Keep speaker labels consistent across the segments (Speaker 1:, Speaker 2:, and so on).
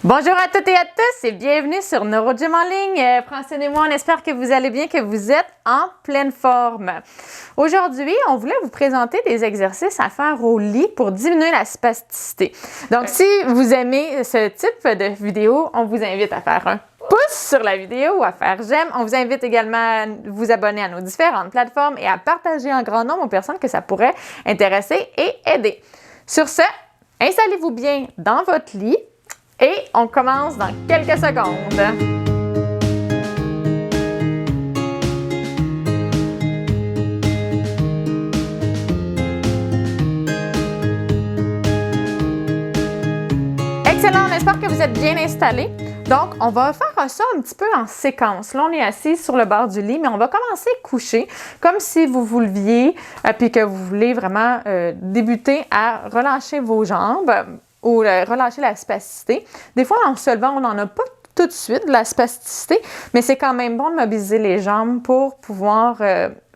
Speaker 1: Bonjour à toutes et à tous et bienvenue sur NeuroGym en ligne. Francine et moi, on espère que vous allez bien, que vous êtes en pleine forme. Aujourd'hui, on voulait vous présenter des exercices à faire au lit pour diminuer la spasticité. Donc, si vous aimez ce type de vidéo, on vous invite à faire un pouce sur la vidéo ou à faire j'aime. On vous invite également à vous abonner à nos différentes plateformes et à partager en grand nombre aux personnes que ça pourrait intéresser et aider. Sur ce, installez-vous bien dans votre lit. Et on commence dans quelques secondes. Excellent, on espère que vous êtes bien installés. Donc, on va faire ça un petit peu en séquence. Là, on est assis sur le bord du lit, mais on va commencer couché, comme si vous vous leviez, puis que vous voulez vraiment débuter à relâcher vos jambes, ou relâcher la spasticité. Des fois, en se levant, on n'en a pas tout de suite de la spasticité, mais c'est quand même bon de mobiliser les jambes pour pouvoir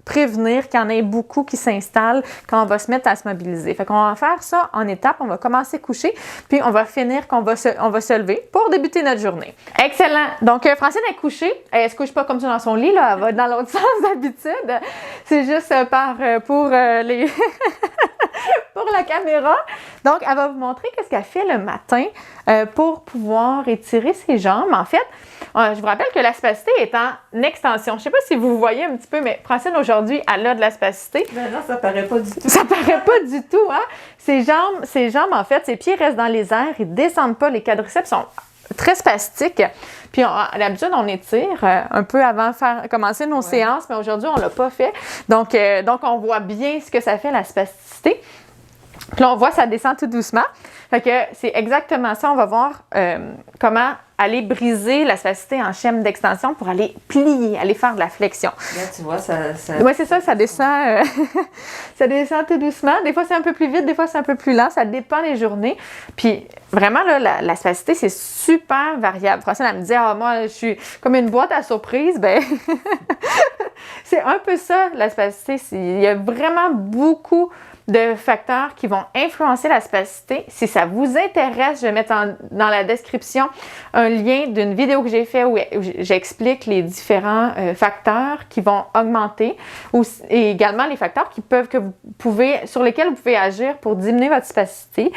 Speaker 1: prévenir qu'il y en ait beaucoup qui s'installent quand on va se mettre à se mobiliser. Fait qu'on va faire ça en étapes. On va commencer couché, puis on va finir qu'on va se lever pour débuter notre journée. Excellent! Donc, Francine est couchée. Elle ne se couche pas comme ça dans son lit, là. Elle va dans l'autre sens d'habitude. C'est juste pour les... pour la caméra. Donc, elle va vous montrer qu'est-ce qu'elle fait le matin pour pouvoir étirer ses jambes. En fait, je vous rappelle que la spasticité est en extension. Je ne sais pas si vous voyez un petit peu, mais Francine, aujourd'hui, elle a de la spasticité.
Speaker 2: Ben non, ça paraît pas du tout.
Speaker 1: Ça paraît pas du tout, hein? Ses jambes, en fait, ses pieds restent dans les airs, ils ne descendent pas. Les quadriceps sont très spastiques. Puis, à l'habitude, on étire un peu avant de commencer nos séances, mais aujourd'hui, on ne l'a pas fait. Donc, on voit bien ce que ça fait, la spasticité. Puis là, on voit ça descend tout doucement. Fait que c'est exactement ça. On va voir comment aller briser la spasticité en chaîne d'extension pour aller plier, aller faire de la flexion.
Speaker 2: Là, tu vois, ça...
Speaker 1: Oui, c'est ça, ça descend, ça descend tout doucement. Des fois, c'est un peu plus vite, des fois, c'est un peu plus lent. Ça dépend des journées. Puis, vraiment, là, la spasticité, c'est super variable. Francine, elle me disait, moi, je suis comme une boîte à surprise. Ben, c'est un peu ça, la spasticité. Il y a vraiment beaucoup de facteurs qui vont influencer la spasticité. Si ça vous intéresse, je vais mettre dans la description un lien d'une vidéo que j'ai fait où j'explique les différents facteurs qui vont augmenter et également les facteurs sur lesquels vous pouvez agir pour diminuer votre spasticité.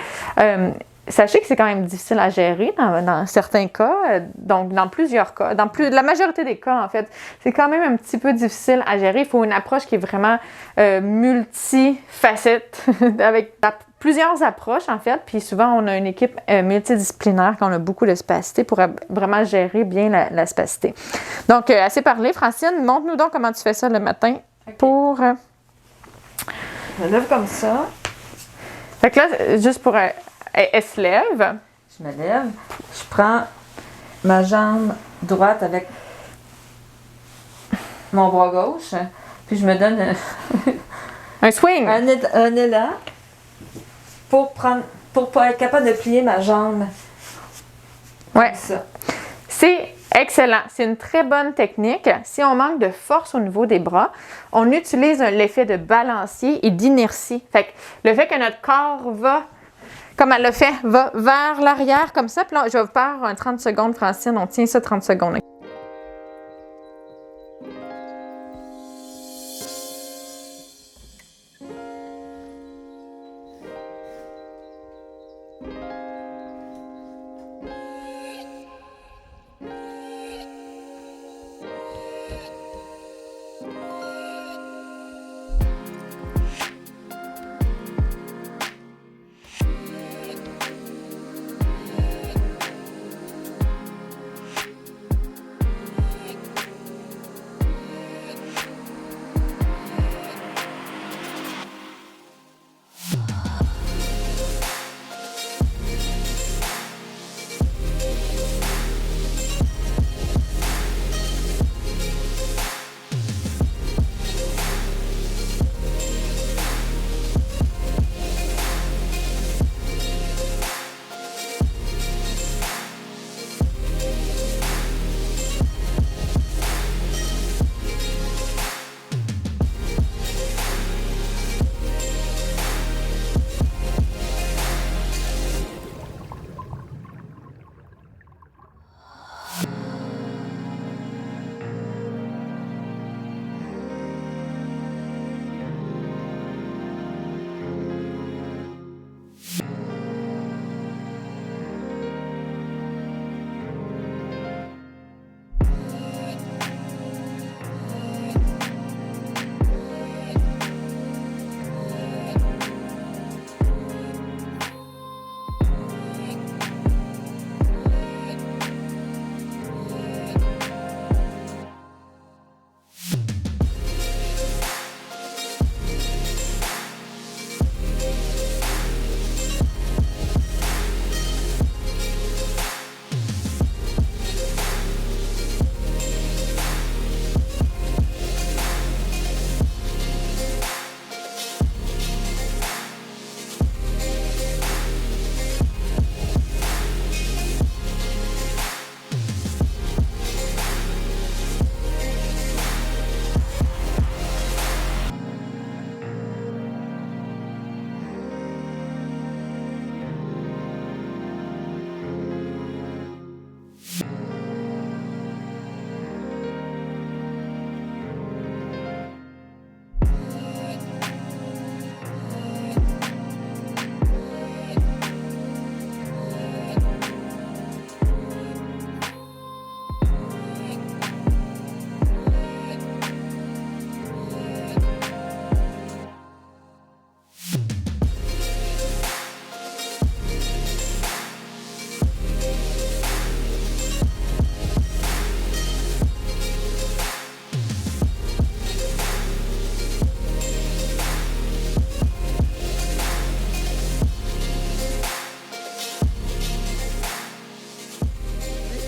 Speaker 1: Sachez que c'est quand même difficile à gérer dans certains cas, donc dans plusieurs cas, la majorité des cas en fait, c'est quand même un petit peu difficile à gérer. Il faut une approche qui est vraiment multifacette, avec plusieurs approches en fait, puis souvent on a une équipe multidisciplinaire quand on a beaucoup de spasticité pour vraiment gérer bien la spasticité. Donc, assez parlé. Francine, montre-nous donc comment tu fais ça le matin pour...
Speaker 2: Je me lève comme ça.
Speaker 1: Fait que là, juste pour... Elle se lève.
Speaker 2: Je me lève. Je prends ma jambe droite avec mon bras gauche. Puis je me donne
Speaker 1: un swing.
Speaker 2: Un élan pour être capable de plier ma jambe.
Speaker 1: Ouais.
Speaker 2: Comme ça.
Speaker 1: C'est excellent. C'est une très bonne technique. Si on manque de force au niveau des bras, on utilise l'effet de balancier et d'inertie. Fait que le fait que notre corps comme elle l'a fait, va vers l'arrière comme ça. Puis là, je vais vous faire un 30 secondes, Francine. On tient ça 30 secondes.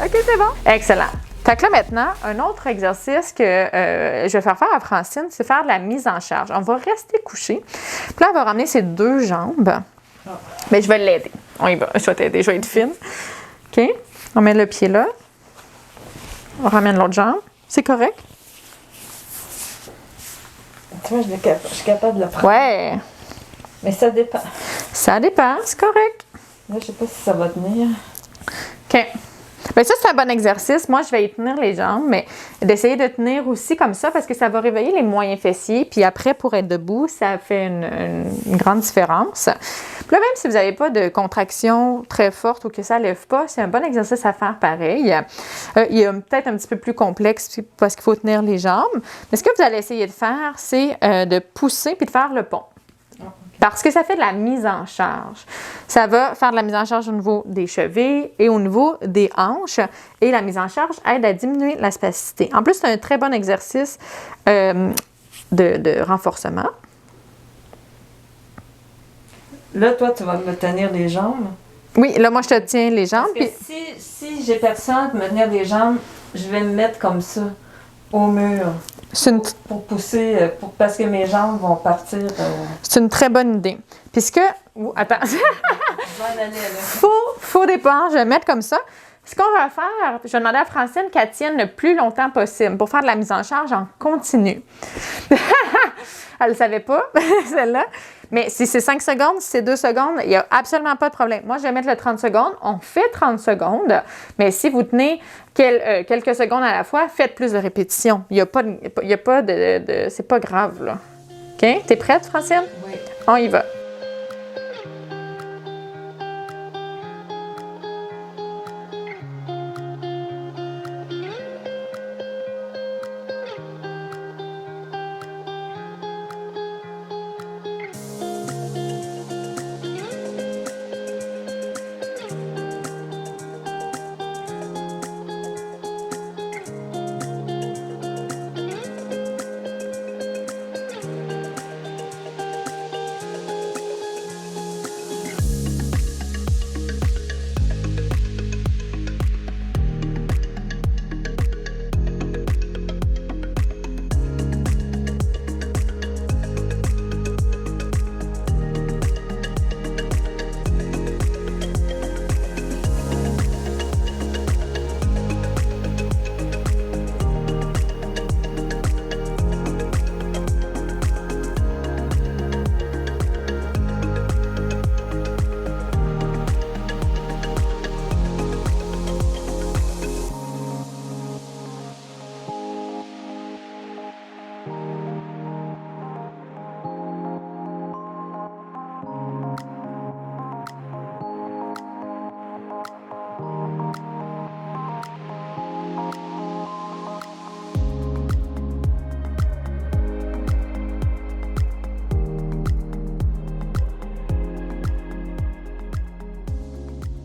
Speaker 1: OK, c'est bon. Excellent. Fait que là, maintenant, un autre exercice que je vais faire à Francine, c'est faire de la mise en charge. On va rester couché. Puis là, elle va ramener ses 2 jambes. Mais je vais l'aider. On y va. Je vais t'aider. Je vais être fine. OK? On met le pied là. On ramène l'autre jambe. C'est correct?
Speaker 2: Tu vois, je suis capable de le prendre.
Speaker 1: Ouais.
Speaker 2: Mais ça dépend.
Speaker 1: Ça dépend. C'est correct.
Speaker 2: Là, je sais pas si ça va tenir.
Speaker 1: OK. Bien, ça, c'est un bon exercice. Moi, je vais y tenir les jambes, mais d'essayer de tenir aussi comme ça parce que ça va réveiller les moyens fessiers. Puis après, pour être debout, ça fait une grande différence. Puis là, même si vous n'avez pas de contraction très forte ou que ça ne lève pas, c'est un bon exercice à faire pareil. Il est peut-être un petit peu plus complexe parce qu'il faut tenir les jambes. Mais ce que vous allez essayer de faire, c'est de pousser puis de faire le pont. Parce que ça fait de la mise en charge. Ça va faire de la mise en charge au niveau des chevilles et au niveau des hanches. Et la mise en charge aide à diminuer la spasticité. En plus, c'est un très bon exercice de renforcement.
Speaker 2: Là, toi, tu vas me tenir les jambes.
Speaker 1: Oui, là, moi, je te tiens les jambes.
Speaker 2: Parce que si j'ai personne pour me tenir les jambes, je vais me mettre comme ça, au mur. Pour pousser, parce que mes jambes vont partir.
Speaker 1: C'est une très bonne idée. Puisque. Attends. Faux départ, je vais mettre comme ça. Ce qu'on va faire, je vais demander à Francine qu'elle tienne le plus longtemps possible pour faire de la mise en charge en continu. Elle ne le savait pas, celle-là. Mais si c'est 5 secondes, si c'est 2 secondes, il n'y a absolument pas de problème. Moi, je vais mettre le 30 secondes. On fait 30 secondes. Mais si vous tenez quelques secondes à la fois, faites plus de répétitions. Il n'y a pas de c'est pas grave, là. OK? T'es prête, Francine?
Speaker 2: Oui.
Speaker 1: On y va.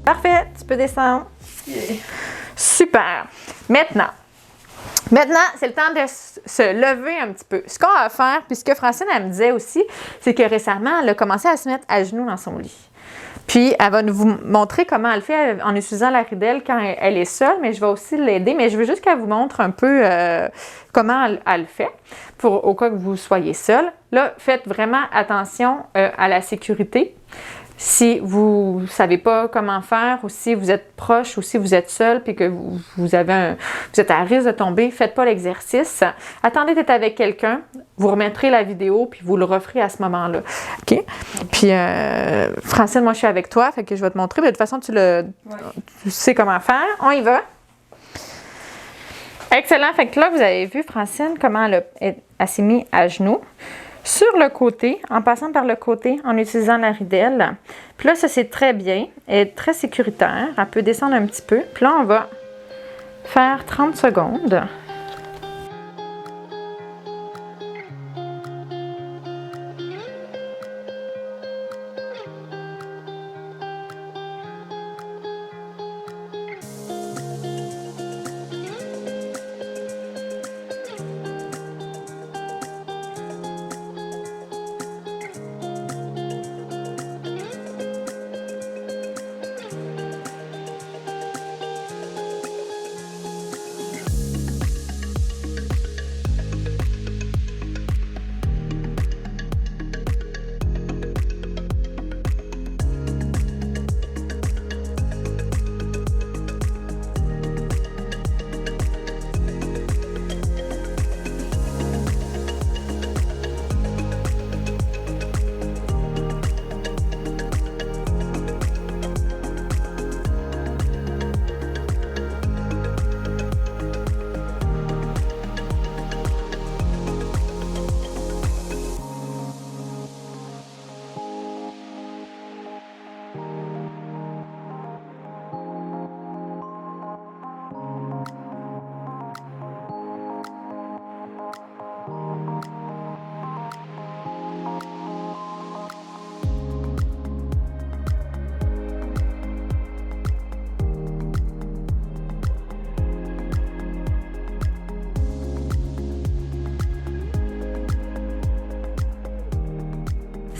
Speaker 1: Parfait, tu peux descendre.
Speaker 2: Yeah.
Speaker 1: Super. Maintenant, c'est le temps de se lever un petit peu. Ce qu'on va faire, puis ce que Francine, elle me disait aussi, c'est que récemment, elle a commencé à se mettre à genoux dans son lit. Puis, elle va vous montrer comment elle fait en utilisant la ridelle quand elle est seule, mais je vais aussi l'aider. Mais je veux juste qu'elle vous montre un peu comment elle fait, au cas que vous soyez seule. Là, faites vraiment attention à la sécurité. Si vous ne savez pas comment faire, ou si vous êtes proche, ou si vous êtes seul, puis que vous êtes à risque de tomber, faites pas l'exercice. Attendez d'être avec quelqu'un, vous remettrez la vidéo, puis vous le referez à ce moment-là. OK? Puis, Francine, moi, je suis avec toi, fait que je vais te montrer. Mais de toute façon, tu sais comment faire. On y va. Excellent. Fait que là, vous avez vu, Francine, comment elle s'est mise à genoux. Sur le côté, en passant par le côté, en utilisant la ridelle. Puis là, ça, c'est très bien. Elle est très sécuritaire. Elle peut descendre un petit peu. Puis là, on va faire 30 secondes.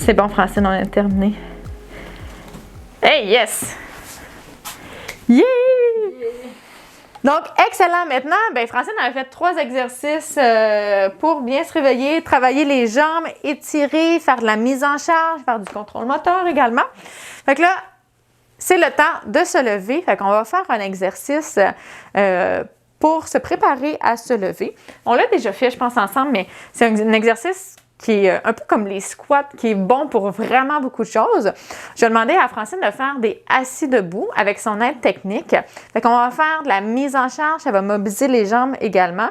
Speaker 1: C'est bon, Francine, on a terminé. Hey, yes! Yeah! Donc, excellent. Maintenant, ben, Francine a fait 3 exercices pour bien se réveiller, travailler les jambes, étirer, faire de la mise en charge, faire du contrôle moteur également. Fait que là, c'est le temps de se lever. Fait qu'on va faire un exercice pour se préparer à se lever. On l'a déjà fait, je pense, ensemble, mais c'est un exercice qui est un peu comme les squats, qui est bon pour vraiment beaucoup de choses. Je vais demander à Francine de faire des assis debout avec son aide technique. Fait qu'on va faire de la mise en charge, ça va mobiliser les jambes également.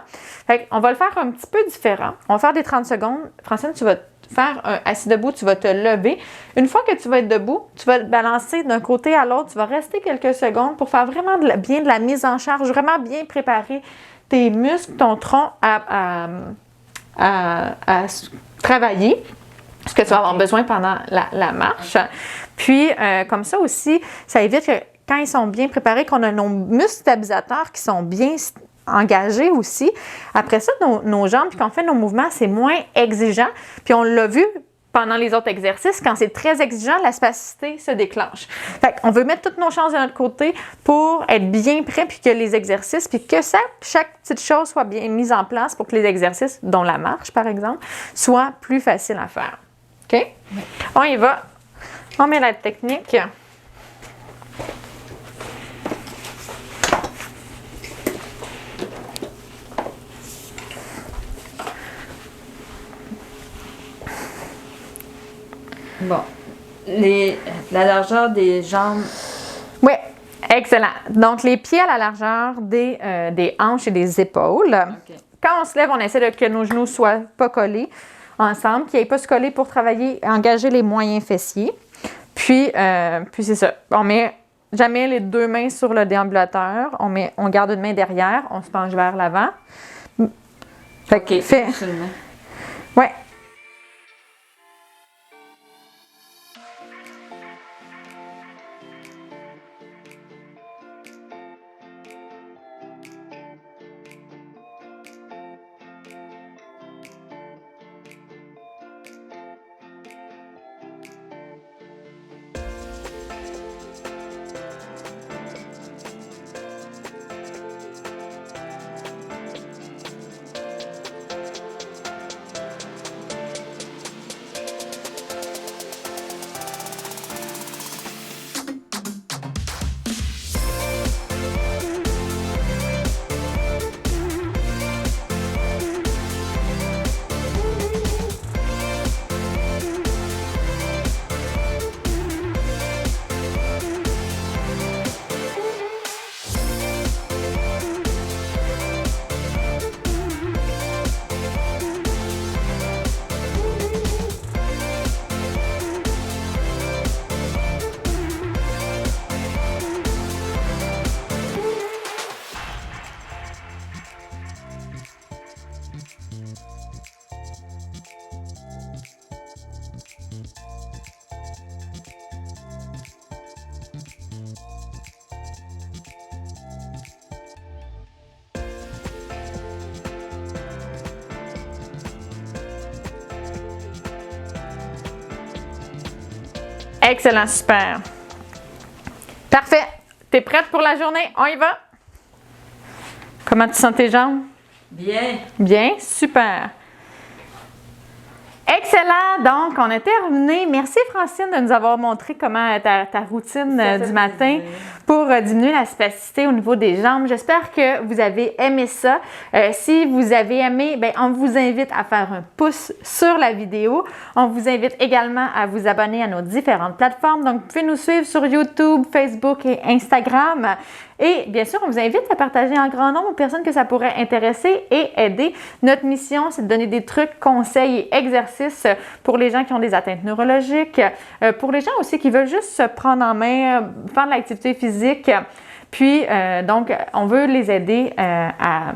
Speaker 1: Fait qu'on va le faire un petit peu différent. On va faire des 30 secondes. Francine, tu vas faire un assis debout, tu vas te lever. Une fois que tu vas être debout, tu vas te balancer d'un côté à l'autre. Tu vas rester quelques secondes pour faire vraiment bien de la mise en charge, vraiment bien préparer tes muscles, ton tronc à travailler, ce que tu vas avoir besoin pendant la marche. Puis, comme ça aussi, ça évite que quand ils sont bien préparés, qu'on a nos muscles stabilisateurs qui sont bien engagés aussi. Après ça, nos jambes, puis quand on fait nos mouvements, c'est moins exigeant. Puis on l'a vu pendant les autres exercices, quand c'est très exigeant, la spasticité se déclenche. Fait qu'on veut mettre toutes nos chances de notre côté pour être bien prêt, puis que les exercices, puis que chaque petite chose soit bien mise en place pour que les exercices, dont la marche par exemple, soient plus faciles à faire. OK? Oui. On y va. On met la technique.
Speaker 2: Bon. La largeur des jambes.
Speaker 1: Oui, excellent. Donc, les pieds à la largeur des hanches et des épaules. Okay. Quand on se lève, on essaie que nos genoux ne soient pas collés ensemble, qu'ils n'aient pas se coller pour travailler, engager les moyens fessiers. Puis c'est ça. On met jamais les 2 mains sur le déambulateur. On garde une main derrière. On se penche vers l'avant. Fait que, ouais. Excellent, super. Parfait. T'es prête pour la journée? On y va? Comment tu sens tes jambes?
Speaker 2: Bien.
Speaker 1: Bien, super. Excellent! Donc, on a terminé. Merci Francine de nous avoir montré comment ta routine du matin pour diminuer la spasticité au niveau des jambes. J'espère que vous avez aimé ça. Si vous avez aimé, bien, on vous invite à faire un pouce sur la vidéo. On vous invite également à vous abonner à nos différentes plateformes. Donc, vous pouvez nous suivre sur YouTube, Facebook et Instagram. Et bien sûr, on vous invite à partager en grand nombre aux personnes que ça pourrait intéresser et aider. Notre mission, c'est de donner des trucs, conseils et exercices pour les gens qui ont des atteintes neurologiques, pour les gens aussi qui veulent juste se prendre en main, faire de l'activité physique. Puis, donc, on veut les aider à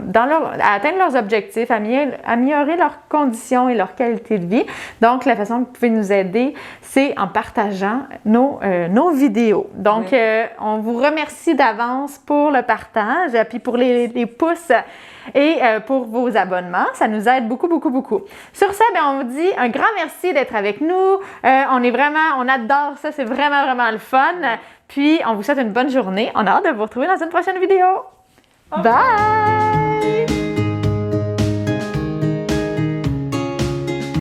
Speaker 1: atteindre leurs objectifs, à améliorer leurs conditions et leur qualité de vie. Donc, la façon que vous pouvez nous aider, c'est en partageant nos vidéos. Donc, oui. On vous remercie d'avance pour le partage, puis pour les pouces et pour vos abonnements. Ça nous aide beaucoup, beaucoup, beaucoup. Sur ça, bien, on vous dit un grand merci d'être avec nous. On adore ça. C'est vraiment, vraiment le fun. Puis, on vous souhaite une bonne journée. On a hâte de vous retrouver dans une prochaine vidéo. Bye!